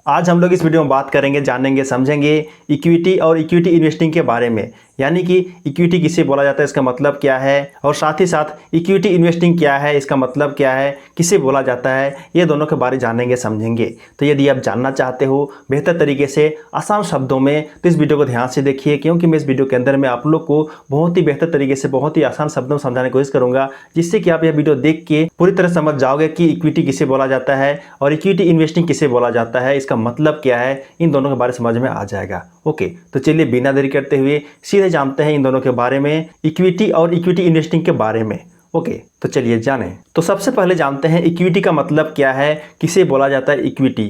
आज हम लोग इस वीडियो में बात करेंगे, जानेंगे, समझेंगे इक्विटी और इक्विटी इन्वेस्टिंग के बारे में। यानी कि इक्विटी किसे बोला जाता है, इसका मतलब क्या है, और साथ ही साथ इक्विटी इन्वेस्टिंग क्या है, इसका मतलब क्या है, किसे बोला जाता है, ये दोनों के बारे में जानेंगे, समझेंगे। तो यदि आप जानना चाहते हो बेहतर तरीके से, आसान शब्दों में, तो इस वीडियो को ध्यान से देखिए, क्योंकि मैं इस वीडियो के अंदर मैं आप लोग को बहुत ही बेहतर तरीके से, बहुत ही आसान शब्दों में समझाने की कोशिश करूंगा, जिससे कि आप यह वीडियो देख के पूरी तरह समझ जाओगे कि इक्विटी किसे बोला जाता है और इक्विटी इन्वेस्टिंग किसे बोला जाता है, इसका मतलब क्या है, इन दोनों के बारे में समझ में आ जाएगा। ओके, तो चलिए बिना देरी करते हुए सीधे जानते हैं इन दोनों के बारे में, इक्विटी और इक्विटी इन्वेस्टिंग के बारे में। ओके, तो चलिए जानें। तो सबसे पहले जानते हैं इक्विटी का मतलब क्या है, किसे बोला जाता है इक्विटी।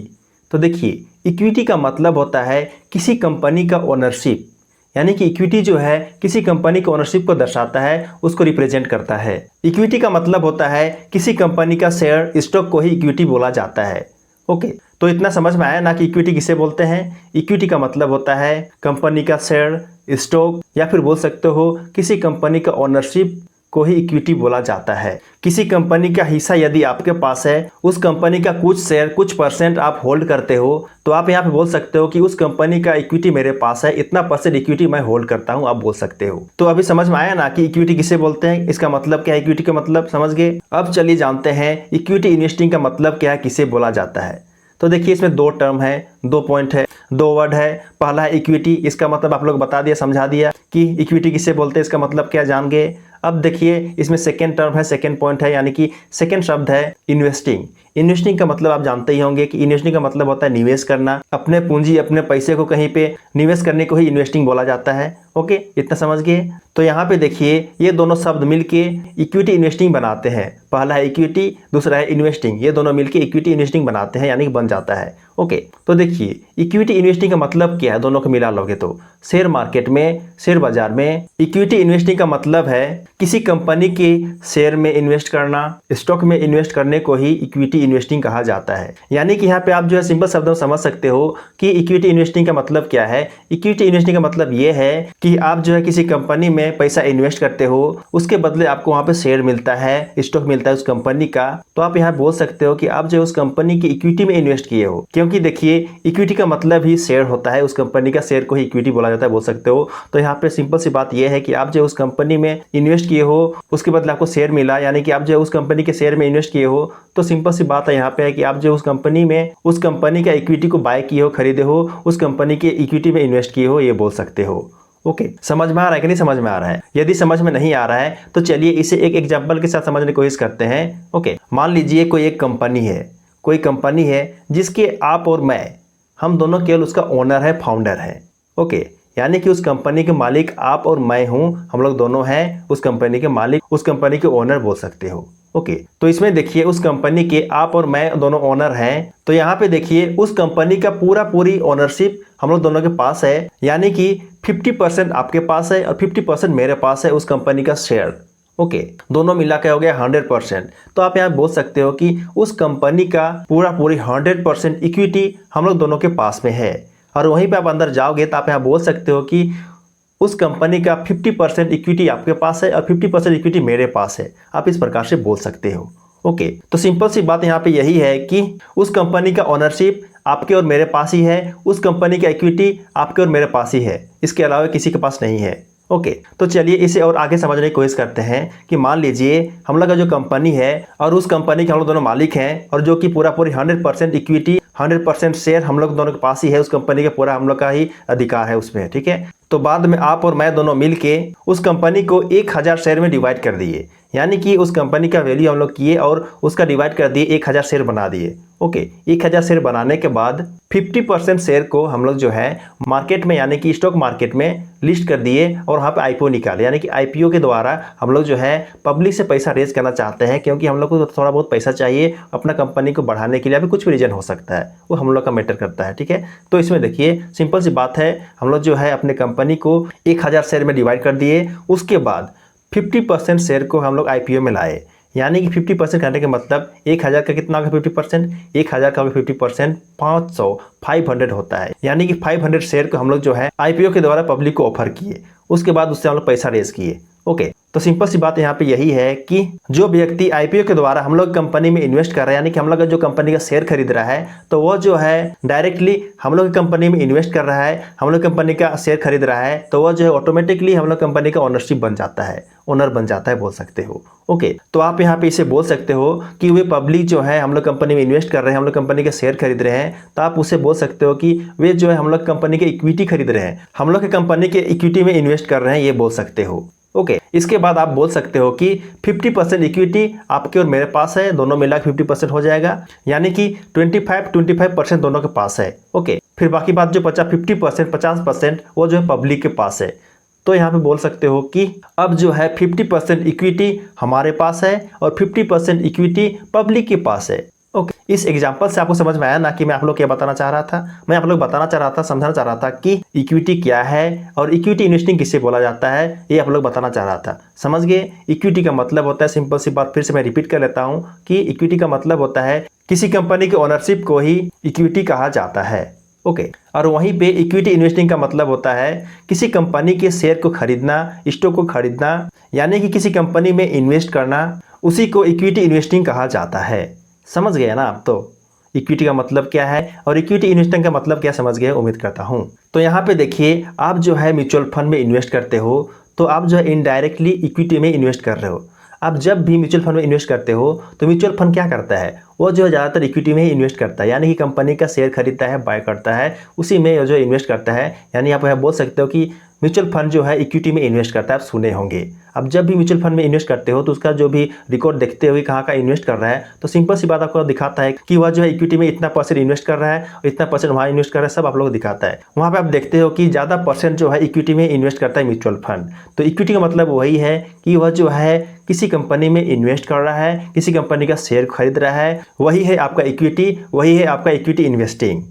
तो देखिए, इक्विटी का मतलब होता है किसी कंपनी का ओनरशिप, यानी कि इक्विटी जो है किसी कंपनी के ओनरशिप को दर्शाता है, उसको रिप्रेजेंट करता है। इक्विटी का मतलब होता है किसी कंपनी का शेयर, स्टॉक को ही इक्विटी बोला जाता है। ओके, तो इतना समझ में आया ना कि इक्विटी किसे बोलते हैं। इक्विटी का मतलब होता है कंपनी का शेयर, स्टॉक, या फिर बोल सकते हो किसी कंपनी का ओनरशिप को ही इक्विटी बोला जाता है। किसी कंपनी का हिस्सा यदि आपके पास है, उस कंपनी का कुछ शेयर, कुछ परसेंट आप होल्ड करते हो, तो आप यहाँ पे बोल सकते हो कि उस कंपनी का इक्विटी मेरे पास है, इतना परसेंट इक्विटी मैं होल्ड करता हूँ, आप बोल सकते हो। तो अभी समझ में आया ना कि इक्विटी किसे बोलते हैं, इसका मतलब क्या है, इक्विटी का मतलब समझ गए। अब चलिए जानते हैं इक्विटी इन्वेस्टिंग का मतलब क्या है, किसे बोला जाता है। तो देखिए, इसमें दो टर्म है, दो पॉइंट है, दो वर्ड है। पहला है इक्विटी, इसका मतलब आप लोग बता दिया, समझा दिया कि इक्विटी किसे बोलते हैं, इसका मतलब क्या जान गए। अब देखिए, इसमें सेकेंड टर्म है, सेकेंड पॉइंट है, यानी कि सेकेंड शब्द है इन्वेस्टिंग। इन्वेस्टिंग का मतलब आप जानते ही होंगे कि इन्वेस्टिंग का मतलब होता है निवेश करना, अपने पूंजी, अपने पैसे को कहीं पे निवेश करने को ही इन्वेस्टिंग बोला जाता है। ओके, इतना समझ गए। तो यहाँ पे देखिए, ये दोनों शब्द मिलके इक्विटी इन्वेस्टिंग बनाते हैं। पहला है इक्विटी, दूसरा है इन्वेस्टिंग, ये दोनों मिलके इक्विटी इन्वेस्टिंग बनाते हैं, यानी कि बन जाता है। ओके, तो देखिए इक्विटी इन्वेस्टिंग का मतलब क्या है, दोनों को मिला लोगे तो शेयर मार्केट में, शेयर बाजार में इक्विटी इन्वेस्टिंग का मतलब है किसी कंपनी के शेयर में इन्वेस्ट करना, स्टॉक में इन्वेस्ट करने को ही इक्विटी इन्वेस्टिंग कहा जाता है। यानी कि यहाँ पे आप जो है सिंपल शब्दों में समझ सकते हो कि इक्विटी इन्वेस्टिंग का मतलब क्या है। इक्विटी इन्वेस्टिंग का मतलब ये है कि आप जो है किसी कंपनी में पैसा इन्वेस्ट करते हो, उसके बदले आपको वहां पे शेयर मिलता है, स्टॉक मिलता है उस कंपनी का। तो आप यहाँ बोल सकते हो कि आप जो उस कंपनी की इक्विटी में इन्वेस्ट किए हो, क्योंकि देखिए इक्विटी का मतलब ही शेयर होता है, उस कंपनी का शेयर को ही इक्विटी बोला जाता है, बोल सकते हो। तो यहाँ पे सिंपल सी बात यह है कि आप जो उस कंपनी में इन्वेस्ट किए हो, उसके बदले आपको शेयर मिला, यानी कि आप जो उस कंपनी के शेयर में इन्वेस्ट किए हो। तो सिंपल सी बात है यहाँ पे है कि आप जो उस कंपनी में, उस कंपनी का इक्विटी को बाय किए हो, खरीदे हो, उस कंपनी के इक्विटी में इन्वेस्ट किए हो, ये बोल सकते हो। ओके, समझ में आ रहा है कि नहीं समझ में आ रहा है। यदि समझ में नहीं आ रहा है तो चलिए इसे एक एग्जांपल के साथ समझने की कोशिश करते हैं। ओके, मान लीजिए कोई एक कंपनी है, कोई कंपनी है जिसके आप और मैं, हम दोनों केवल उसका ओनर है, फाउंडर है। ओके, यानी कि उस कंपनी के मालिक आप और मैं हूं, हम लोग दोनों हैं उस कंपनी के मालिक, उस कंपनी के ओनर बोल सकते हो। ओके, तो इसमें देखिए उस कंपनी के आप और मैं दोनों ओनर हैं। तो यहाँ पे देखिए उस कंपनी का पूरी ओनरशिप हम लोग दोनों के पास है, यानी कि 50% आपके पास है और 50% मेरे पास है उस कंपनी का शेयर। ओके, दोनों मिला के हो गया 100%। तो आप यहाँ बोल सकते हो कि उस कंपनी का पूरी 100% इक्विटी हम लोग दोनों के पास में है। और वहीं पे आप अंदर जाओगे तो आप यहाँ बोल सकते हो कि उस कंपनी का 50% इक्विटी आपके पास है और 50% इक्विटी मेरे पास है, आप इस प्रकार से बोल सकते हो। ओके, तो सिंपल सी बात यहाँ पे यही है कि उस कंपनी का ओनरशिप आपके और मेरे पास ही है, उस कंपनी का इक्विटी आपके और मेरे पास ही है, इसके अलावा किसी के पास नहीं है। ओके, तो चलिए इसे और आगे समझने की कोशिश करते हैं कि मान लीजिए हम लोग का जो कंपनी है और उस कंपनी के हम लोग दोनों मालिक हैं, और जो कि पूरी 100% इक्विटी, 100% शेयर हम लोग दोनों के पास ही है, उस कंपनी के पूरा हम लोग का ही अधिकार है उसमें। ठीक है, तो बाद में आप और मैं दोनों मिलके उस कंपनी को 1000 शेयर में डिवाइड कर दिए, यानी कि उस कंपनी का वैल्यू हम लोग किए और उसका डिवाइड कर दिए, 1000 शेयर बना दिए। ओके, 1000 शेयर बनाने के बाद 50% शेयर को हम लोग जो है मार्केट में, यानी कि स्टॉक मार्केट में लिस्ट कर दिए और वहाँ पे आईपीओ निकाले, यानी कि आईपीओ के द्वारा हम लोग जो है पब्लिक से पैसा रेज करना चाहते हैं, क्योंकि हम लोग को थोड़ा बहुत पैसा चाहिए अपना कंपनी को बढ़ाने के लिए। अभी कुछ भी रीजन हो सकता है, वो हम लोग का मैटर करता है। ठीक है, तो इसमें देखिए सिंपल सी बात है, हम लोग जो है अपने कंपनी को 1000 शेयर में डिवाइड कर दिए, उसके बाद 50% शेयर को हम लोग आईपीओ में लाए, यानी कि 50% करने का मतलब 1000 का कितना होगा 50%, 1000 का 50% 500 होता है, यानी कि 500 शेयर को हम लोग जो है आईपीओ के द्वारा पब्लिक को ऑफर किए, उसके बाद उससे हम लोग पैसा रेज किए। ओके, तो सिंपल सी बात यहाँ पे यही है कि जो व्यक्ति आईपीओ के द्वारा हम लोग कंपनी में इन्वेस्ट कर रहा है, यानी कि हम लोग जो कंपनी का शेयर खरीद रहा है, तो वो जो है डायरेक्टली हम लोग कंपनी में इन्वेस्ट कर रहा है, हम लोग कंपनी का शेयर खरीद रहा है, तो वो जो है ऑटोमेटिकली हम लोग कंपनी का ओनरशिप बन जाता है, ओनर बन जाता है बोल सकते हो। ओके, तो आप यहाँ पे इसे बोल सकते हो कि वे पब्लिक जो है हम लोग कंपनी में इन्वेस्ट कर रहे हैं, हम लोग कंपनी के शेयर खरीद रहे हैं, तो आप उसे बोल सकते हो कि वे जो है हम लोग कंपनी के इक्विटी खरीद रहे हैं, हम लोग कंपनी के इक्विटी में इन्वेस्ट कर रहे हैं, ये बोल सकते हो। ओके, इसके बाद आप बोल सकते हो कि 50% इक्विटी आपके और मेरे पास है, दोनों मिला 50% हो जाएगा, यानी कि 25% दोनों के पास है। ओके, फिर बाकी बात जो 50% वो जो है पब्लिक के पास है। तो यहाँ पे बोल सकते हो कि अब जो है 50% इक्विटी हमारे पास है और 50% इक्विटी पब्लिक के पास है। ओके, इस एग्जांपल से आपको समझ में आया ना कि मैं आप लोग क्या बताना चाह रहा था? मैं आप लोग बताना चाह रहा था, समझाना चाह रहा था कि इक्विटी क्या है और इक्विटी इन्वेस्टिंग किसे बोला जाता है, ये आप लोग बताना चाह रहा था। समझ गए? इक्विटी का मतलब होता है, सिंपल सी बात फिर से मैं रिपीट कर लेता हूँ कि इक्विटी का मतलब होता है किसी कंपनी के ओनरशिप को ही इक्विटी कहा जाता है। ओके, और वहीं पे इक्विटी इन्वेस्टिंग का मतलब होता है किसी कंपनी के शेयर को खरीदना, स्टॉक को खरीदना, यानी कि किसी कंपनी में इन्वेस्ट करना, उसी को इक्विटी इन्वेस्टिंग कहा जाता है। समझ गए ना आप? तो इक्विटी का मतलब क्या है और इक्विटी इन्वेस्टिंग का मतलब क्या समझ गए, उम्मीद करता हूँ। तो यहाँ पे देखिए, आप जो है म्यूचुअल फंड में इन्वेस्ट करते हो, तो आप जो है इनडायरेक्टली इक्विटी में इन्वेस्ट कर रहे हो। आप जब भी म्यूचुअल फंड में इन्वेस्ट करते हो तो म्यूचुअल फंड क्या करता है, वो जो है ज़्यादातर इक्विटी में ही इन्वेस्ट करता है, यानी कि कंपनी का शेयर खरीदता है, बाय करता है, उसी में जो इन्वेस्ट करता है। यानी आप यह बोल सकते हो कि म्यूचुअल फंड जो है इक्विटी में इन्वेस्ट करता है। आप सुने होंगे, अब जब भी म्यूचुअल फंड में इन्वेस्ट करते हो तो उसका जो भी रिकॉर्ड देखते हुए कहाँ का इन्वेस्ट कर रहा है, तो सिंपल सी बात आपको दिखाता है कि वह जो है इक्विटी में इतना % इन्वेस्ट कर रहा है और इतना % वहाँ इन्वेस्ट कर रहा है, सब आप लोग दिखाता है। वहाँ पे आप देखते हो कि ज़्यादा % जो है इक्विटी में इन्वेस्ट करता है म्यूचुअल फंड। तो इक्विटी का मतलब वही है कि वह जो है किसी कंपनी में इन्वेस्ट कर रहा है, किसी कंपनी का शेयर खरीद रहा है, वही है आपका इक्विटी, वही है आपका इक्विटी इन्वेस्टिंग।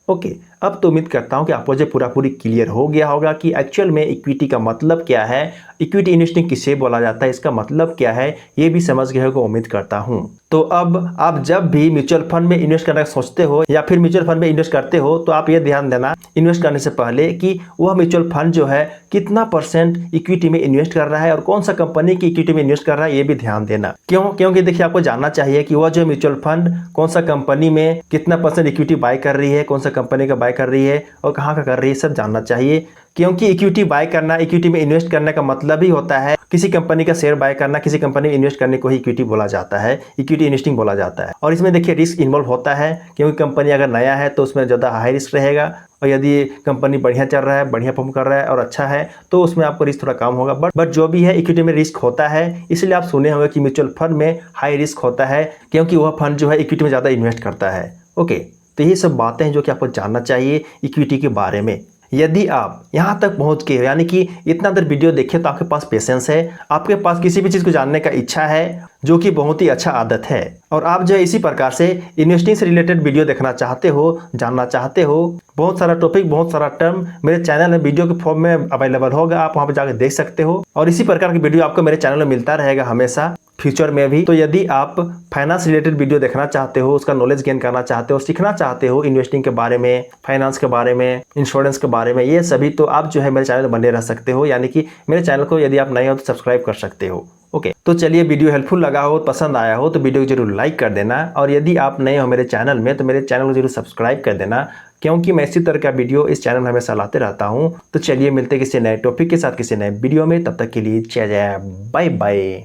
ओके, अब तो उम्मीद करता हूँ कि आपको जो पूरी क्लियर हो गया होगा कि एक्चुअल में इक्विटी का मतलब क्या है, इक्विटी इन्वेस्टिंग किसे बोला जाता है, इसका मतलब क्या है, ये भी समझ गए होगा उम्मीद करता हूँ। तो अब आप जब भी म्यूचुअल फंड में इन्वेस्ट करना सोचते हो या फिर म्यूचुअल फंड में इन्वेस्ट करते हो, तो आप ये ध्यान देना इन्वेस्ट करने से पहले कि वह म्यूचुअल फंड जो है कितना % इक्विटी में इन्वेस्ट कर रहा है और कौन सा कंपनी की इक्विटी में इन्वेस्ट कर रहा है, ये भी ध्यान देना। क्यों? क्योंकि देखिए, आपको जानना चाहिए कि वह जो म्यूचुअल फंड कौन सा कंपनी में कितना % इक्विटी बाय कर रही है, कौन सा कंपनी का बाय कर रही है और कहाँ का कर रही है, सब जानना चाहिए। क्योंकि इक्विटी बाय करना, इक्विटी में इन्वेस्ट करने का मतलब ही होता है किसी कंपनी का शेयर बाय करना, किसी कंपनी में इन्वेस्ट करने को ही इक्विटी बोला जाता है, इक्विटी इन्वेस्टिंग बोला जाता है। और इसमें देखिए रिस्क इन्वॉल्व होता है, क्योंकि कंपनी अगर नया है तो उसमें ज़्यादा हाई रिस्क रहेगा, और यदि कंपनी बढ़िया चल रहा है, बढ़िया परफॉर्म कर रहा है और अच्छा है, तो उसमें आपको रिस्क थोड़ा कम होगा। बट जो भी है, इक्विटी में रिस्क होता है। इसलिए आप सुने होंगे कि म्यूचुअल फंड में हाई रिस्क होता है, क्योंकि वह फंड जो है इक्विटी में ज़्यादा इन्वेस्ट करता है। ओके, तो ये सब बातें हैं जो कि आपको जानना चाहिए इक्विटी के बारे में। यदि आप यहाँ तक पहुँच गए, यानी कि इतना देर वीडियो देखे, तो आपके पास पेशेंस है, आपके पास किसी भी चीज़ को जानने का इच्छा है, जो कि बहुत ही अच्छा आदत है। और आप जो है इसी प्रकार से इन्वेस्टिंग से रिलेटेड वीडियो देखना चाहते हो, जानना चाहते हो, बहुत सारा टॉपिक, बहुत सारा टर्म मेरे चैनल में वीडियो के फॉर्म में अवेलेबल होगा, आप वहाँ पर जाकर देख सकते हो। और इसी प्रकार की वीडियो आपको मेरे चैनल में मिलता रहेगा हमेशा, फ्यूचर में भी। तो यदि आप फाइनेंस रिलेटेड वीडियो देखना चाहते हो, उसका नॉलेज गेन करना चाहते हो, सीखना चाहते हो इन्वेस्टिंग के बारे में, फाइनेंस के बारे में, इंश्योरेंस के बारे में, ये सभी, तो आप जो है मेरे चैनल में बने रह सकते हो। यानी कि मेरे चैनल को यदि आप नए हो तो सब्सक्राइब कर सकते हो। ओके, तो चलिए, वीडियो हेल्पफुल लगा हो, पसंद आया हो तो वीडियो को जरूर लाइक कर देना। और यदि आप नए हो मेरे चैनल में तो मेरे चैनल को जरूर सब्सक्राइब कर देना, क्योंकि मैं इसी तरह का वीडियो इस चैनल में हमेशा लाते रहता हूँ। तो चलिए, मिलते किसी नए टॉपिक के साथ किसी नए वीडियो में, तब तक के लिए जय जय, बाय बाय।